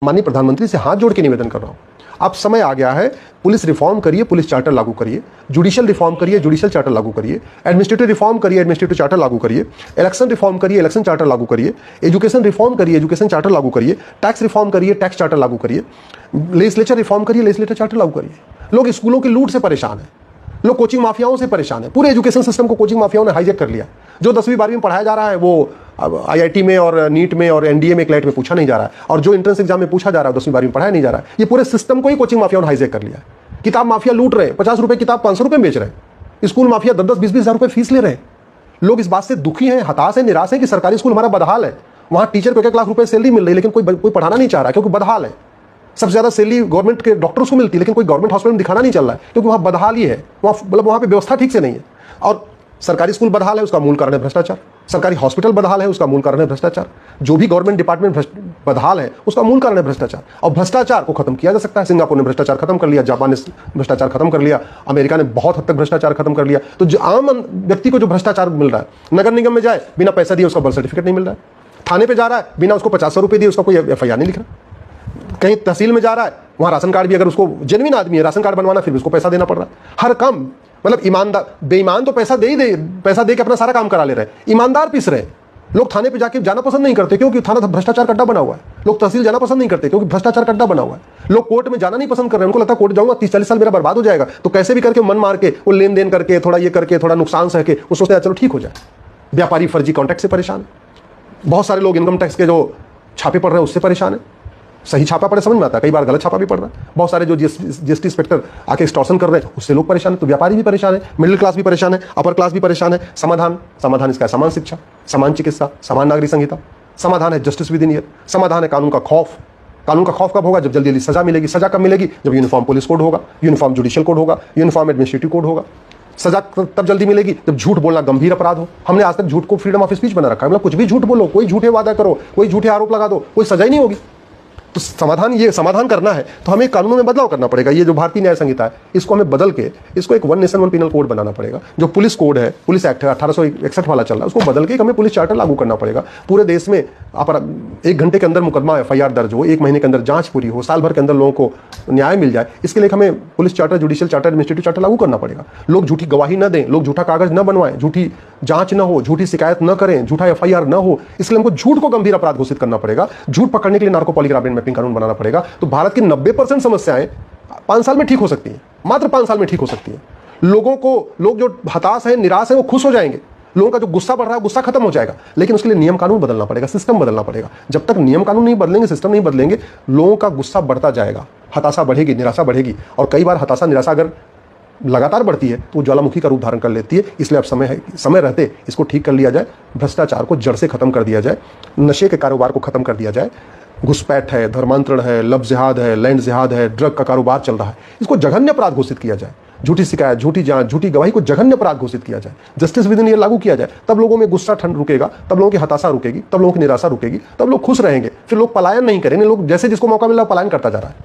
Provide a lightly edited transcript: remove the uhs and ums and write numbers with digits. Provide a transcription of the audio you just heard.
माननीय प्रधानमंत्री से हाथ जोड़ के निवेदन कर रहा हूं, अब समय आ गया है, पुलिस रिफॉर्म करिए, पुलिस चार्टर लागू करिए, जुडिशियल रिफॉर्म करिए, जुडिशियल चार्टर लागू करिए, एडमिनिस्ट्रेटिव रिफॉर्म करिए, एडमिनिस्ट्रेटिव चार्टर लागू करिए, इलेक्शन रिफॉर्म करिए, इलेक्शन चार्टर लागू करिए, एजुकेशन रिफॉर्म करिए, एजुकेशन चार्टर लागू करिए, टैक्स रिफॉर्म करिए, टैक्स चार्टर लागू करिए, लेजिस्लेचर रिफॉर्म करिए, लेजिस्लेचर चार्टर लागू करिए। लोग स्कूलों की लूट से परेशान है, लोग कोचिंग माफियाओं से परेशान है, पूरे एजुकेशन सिस्टम को कोचिंग माफियाओं ने हाईजैक कर लिया। जो 10वीं 12वीं में पढ़ाया जा रहा है वो आईआईटी में और नीट में और एनडीए में क्लैट में पूछा नहीं जा रहा है, और जो एंट्रेंस एग्जाम में पूछा जा रहा है 10वीं 12वीं में पढ़ाया नहीं जा रहा है। ये पूरे सिस्टम को ही कोचिंग माफियाओं ने हाईजैक कर लिया है। किताब माफिया लूट रहे हैं, 50 रुपए किताब 500 रुपए में बेच रहे हैं। स्कूल माफिया 10-10 20-20 हज़ार रुपए फीस ले रहे हैं। लोग इस बात से दुखी हैं, हताश हैं, निराश हैं कि सरकारी स्कूल हमारा बदहाल है। वहां टीचर को 1 लाख रुपए सैलरी मिल रही है, लेकिन कोई पढ़ाना नहीं चाह रहा क्योंकि बदहाल है। सबसे ज्यादा सैलरी गवर्नमेंट के डॉक्टर्स को मिलती है, लेकिन कोई गवर्नमेंट हॉस्पिटल में दिखाना नहीं चल रहा है क्योंकि वहां बदहाल ही है। वहां पे व्यवस्था ठीक से नहीं है। और सरकारी स्कूल बदहाल है, उसका मूल कारण है भ्रष्टाचार। सरकारी हॉस्पिटल बदहाल है, उसका मूल कारण है भ्रष्टाचार। जो भी गवर्नमेंट डिपार्टमेंट बदहाल है, उसका मूल कारण है भ्रष्टाचार। और भ्रष्टाचार को खत्म किया जा सकता है। सिंगापुर ने भ्रष्टाचार खत्म कर लिया, जापान ने भ्रष्टाचार खत्म कर लिया, अमेरिका ने बहुत हद तक भ्रष्टाचार खत्म कर लिया। तो जो आम व्यक्ति को जो भ्रष्टाचार मिल रहा है, नगर निगम में जाए बिना पैसा दिए उसका बर्थ सर्टिफिकेट नहीं मिल रहा है, थाने पर जा रहा है बिना उसको 50 रुपये दिए उसका कोई एफआईआर नहीं लिख रहा, कहीं तहसील में जा रहा है वहां राशन कार्ड भी अगर उसको जेन्युइन आदमी है राशन कार्ड बनवाना फिर भी उसको पैसा देना पड़ रहा है। हर काम मतलब ईमानदार, बेईमान तो पैसा दे के अपना सारा काम करा ले रहे हैं, ईमानदार पिस रहे हैं। लोग थाने पे जाके जाना पसंद नहीं करते क्योंकि थाना भ्रष्टाचार का अड्डा बना हुआ है। लोग तहसील जाना पसंद नहीं करते क्योंकि भ्रष्टाचार का अड्डा बना हुआ है। लोग कोर्ट में जाना नहीं पसंद कर रहे हैं, उनको लगता है कोर्ट जाऊंगा 30-40 साल मेरा बर्बाद हो जाएगा, तो कैसे भी करके मन मार के वो लेन देन करके थोड़ा ये करके थोड़ा नुकसान सह के वो सोचते हैं चलो ठीक हो जाए। व्यापारी फर्जी कॉन्ट्रैक्ट से परेशान है। बहुत सारे लोग इनकम टैक्स के जो छापे पड़ रहे हैं उससे परेशान है। सही छापा पड़े समझ में आता है, कई बार गलत छापा भी पड़ रहा है। बहुत सारे जो जीएसटी इंस्पेक्टर आके एक्सटॉर्शन कर रहे हैं उससे लोग परेशान है। तो व्यापारी भी परेशान है, मिडिल क्लास भी परेशान है, अपर क्लास भी परेशान है। समाधान इसका समान शिक्षा, समान चिकित्सा, समान नागरिक संहिता। समाधान है जस्टिस विद इन ईयर। समाधान है कानून का खौफ। कानून का खौफ कब होगा? जब जल्दी जल्दी सजा मिलेगी। सजा कब मिलेगी? जब यूनिफॉर्म पुलिस कोड होगा, यूनिफॉर्म जुडिशियल कोड होगा, यूनिफॉर्म एडमिनिस्ट्रेटिव कोड होगा। सजा तब जल्दी मिलेगी जब झूठ बोलना गंभीर अपराध हो। हमने आज तक झूठ को फ्रीडम ऑफ स्पीच बना रखा है, मतलब कुछ भी झूठ बोलो, कोई झूठे वादा करो, कोई झूठे आरोप लगा दो, कोई सजा ही नहीं होगी। तो समाधान करना है तो हमें कानूनों में बदलाव करना पड़ेगा। ये जो भारतीय न्याय संहिता है इसको हमें बदल के इसको एक 1 नेशन 1 पिनल कोड बनाना पड़ेगा। जो पुलिस कोड है, पुलिस एक्ट है 1861 वाला चल रहा है, उसको बदल के हमें पुलिस चार्टर लागू करना पड़ेगा। पूरे देश में 1 घंटे के अंदर मुकदमा एफआईआर दर्ज हो, 1 महीने के अंदर जांच पूरी हो, साल भर के अंदर लोगों को न्याय मिल जाए। इसके लिए हमें police charter, judicial charter, administrative charter लागू करना पड़ेगा। लोग झूठी गवाही न दें, लोग झूठा कागज न बनवाएं, झूठी जांच न हो, झूठी शिकायत न करें, झूठा एफआईआर न हो। इसलिए हमको झूठ को गंभीर अपराध घोषित करना पड़ेगा। झूठ पकड़ने के लिए नार्को पॉलीग्राफ मैपिंग कानून बनाना पड़ेगा। तो भारत की 90% समस्याएं 5 साल में ठीक हो सकती हैं, मात्र 5 साल में ठीक हो सकती हैं। लोग जो हताश हैं, निराश हैं, वो खुश हो जाएंगे। लोगों का जो गुस्सा बढ़ रहा है गुस्सा खत्म हो जाएगा। लेकिन उसके लिए नियम कानून बदलना पड़ेगा, सिस्टम बदलना पड़ेगा। जब तक नियम कानून नहीं बदलेंगे, सिस्टम नहीं बदलेंगे, लोगों का गुस्सा बढ़ता जाएगा, हताशा बढ़ेगी, निराशा बढ़ेगी। और कई बार हताशा निराशा अगर लगातार बढ़ती है तो ज्वालामुखी का रूप धारण कर लेती है। इसलिए अब समय रहते इसको ठीक कर लिया जाए। भ्रष्टाचार को जड़ से खत्म कर दिया जाए, नशे के कारोबार को खत्म कर दिया जाए। घुसपैठ है, धर्मांतरण है, लव जिहाद है, लैंड जिहाद है, ड्रग का कारोबार चल रहा है, इसको जघन्य अपराध घोषित किया जाए। झूठी शिकायत, झूठी जांच, झूठी गवाही को जघन्य अपराध घोषित किया जाए। जस्टिस विद इन ईयर लागू किया जाए। तब लोगों में गुस्सा ठंड रुकेगा, तब लोगों की हताशा रुकेगी, तब लोगों की निराशा रुकेगी, तब लोग खुश रहेंगे। फिर लोग पलायन नहीं करेंगे। लोग जैसे जिसको मौका मिला पलायन करता जा रहा है।